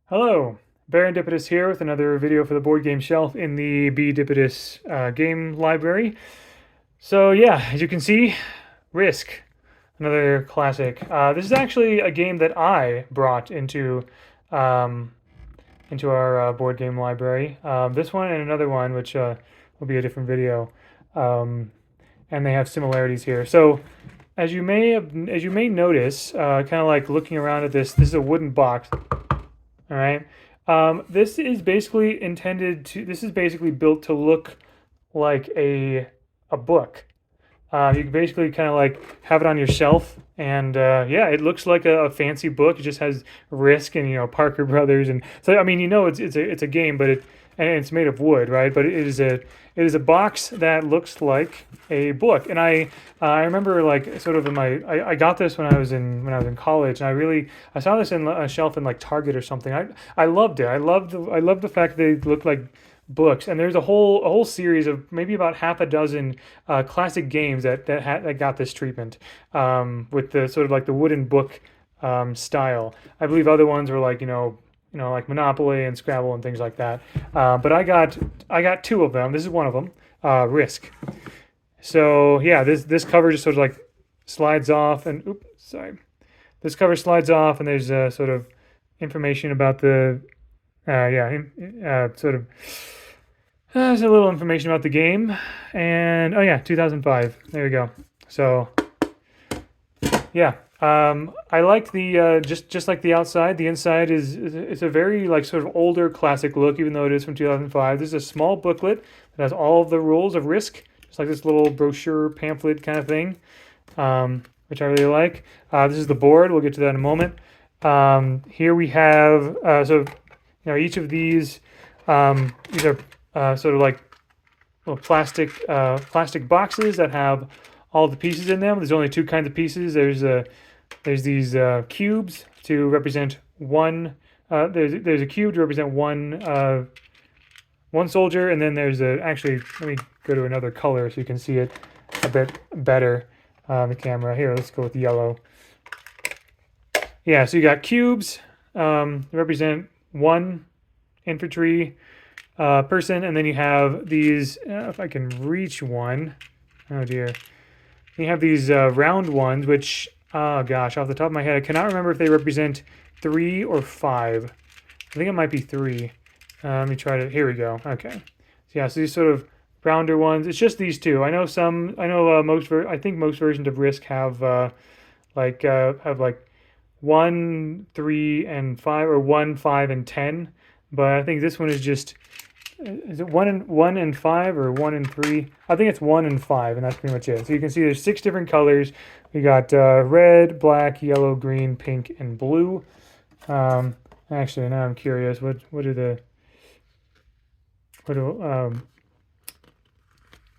Hello, Barendipitous here with another video for the board game shelf in the Bdipitous game library. So yeah, as you can see, Risk, another classic. This is actually a game that I brought um, into our board game library. This one and another one, which will be a different video, um, and they have similarities here. So as you may notice, kind of like looking around at this is a wooden box. All right. This is basically this is basically built to look like a book. You can basically kind of like have it on your shelf, and yeah, it looks like a fancy book. It just has Risk and Parker Brothers, and so I mean it's a game, but it's made of wood, right? But it is a box that looks like a book, and I remember like sort of in my I got this when I was in college, and I saw this in a shelf in like Target or something. I loved it. I loved the fact that they looked like books, and there's a whole series of maybe about half a dozen classic games that got this treatment with the sort of like the wooden book style. I believe other ones were like like Monopoly and Scrabble and things like that. But I got two of them. This is one of them, Risk. So yeah, this cover just sort of like slides off, and oops, sorry. This cover slides off, and there's sort of information about the yeah, sort of there's a little information about the game, and oh yeah, 2005. There we go. So yeah, I like the just like the outside. The inside is it's a very like sort of older classic look, even though it is from 2005. This is a small booklet that has all of the rules of Risk, just like this little brochure pamphlet kind of thing, which I really like. This is the board. We'll get to that in a moment. Here we have each of these are sort of like little plastic boxes that have all the pieces in them. There's only two kinds of pieces. There's these cubes to represent one. There's a cube to represent one soldier, and then there's a actually. Let me go to another color so you can see it a bit better on the camera. Here, let's go with yellow. Yeah, so you got cubes represent one infantry person, and then you have these. If I can reach one, oh dear, you have these round ones, which oh gosh, off the top of my head, I cannot remember if they represent 3 or 5. I think it might be 3. Let me try to. Here we go. Okay, so yeah, so these sort of rounder ones. It's just these two. I know some. I know I think most versions of Risk have have like 1, 3, and 5, or 1, 5, and 10. But I think this one is just is it 1 and 5 or 1 and 3? I think it's 1 and 5, and that's pretty much it. So you can see there's 6 different colors. We got red, black, yellow, green, pink, and blue. Actually, now I'm curious. What are the what do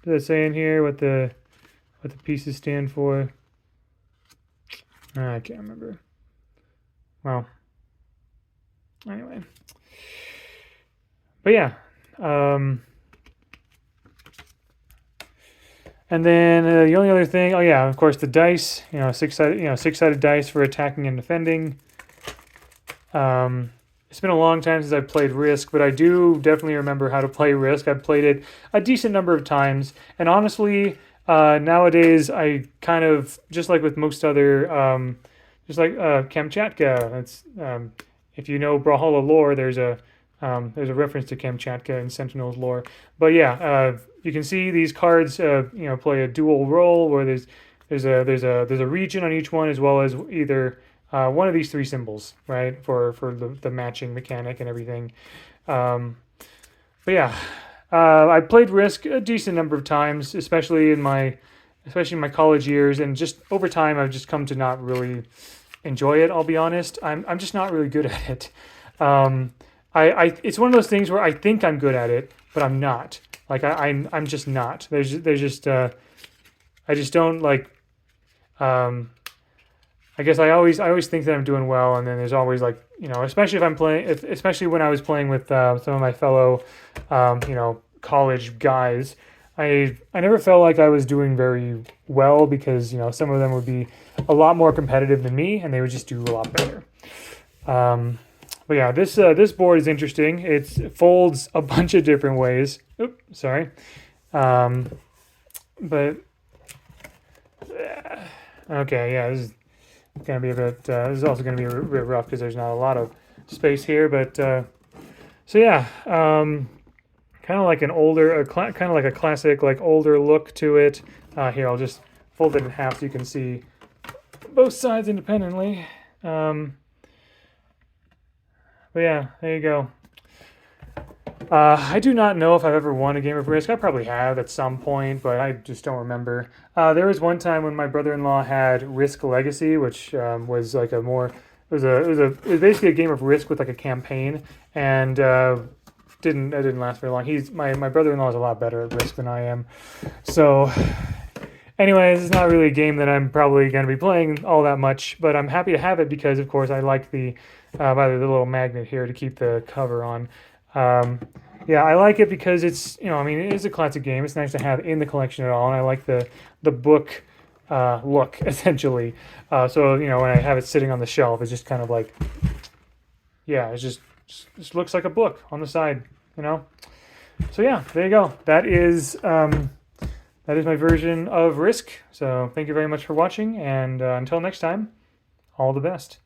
does it say in here? What the pieces stand for? I can't remember. Well, anyway. But yeah. And then the only other thing, oh yeah, of course the dice, six-sided dice for attacking and defending. It's been a long time since I've played Risk, but I do definitely remember how to play Risk. I've played it a decent number of times, and honestly, nowadays I kind of, just like with most other, just like Kamchatka. It's if you know Brawlhalla lore, there's a reference to Kamchatka in Sentinel's lore. But yeah, you can see these cards, play a dual role where there's a region on each one, as well as either one of these 3 symbols, right, for the matching mechanic and everything. But yeah, I played Risk a decent number of times, especially in my college years, and just over time I've just come to not really enjoy it. I'll be honest. I'm just not really good at it. It's one of those things where I think I'm good at it, but I'm not. Like I'm just not. There's just I just don't like. I guess I always think that I'm doing well, and then there's always like especially if I'm playing, especially when I was playing with some of my fellow college guys. I never felt like I was doing very well because some of them would be a lot more competitive than me, and they would just do a lot better. But yeah, this board is interesting. It folds a bunch of different ways. Oops, sorry. Um, but okay, yeah, this is gonna be a bit. This is also gonna be a bit rough because there's not a lot of space here. But so yeah, kind of like an older, kind of like a classic, like older look to it. Here, I'll just fold it in half so you can see both sides independently. But yeah, there you go. I do not know if I've ever won a game of Risk. I probably have at some point, but I just don't remember. There was one time when my brother-in-law had Risk Legacy, which was like a more it was basically a game of Risk with like a campaign, and didn't last very long. He's my brother-in-law is a lot better at Risk than I am. So, anyways, it's not really a game that I'm probably going to be playing all that much, but I'm happy to have it because, of course, I like the by the little magnet here to keep the cover on. Um, yeah, I like it because it's I mean it is a classic game. It's nice to have in the collection at all, and I like the book look essentially. So when I have it sitting on the shelf, it's just kind of like yeah, just looks like a book on the side, you know. So yeah, there you go. That is my version of Risk. So thank you very much for watching, and until next time, all the best.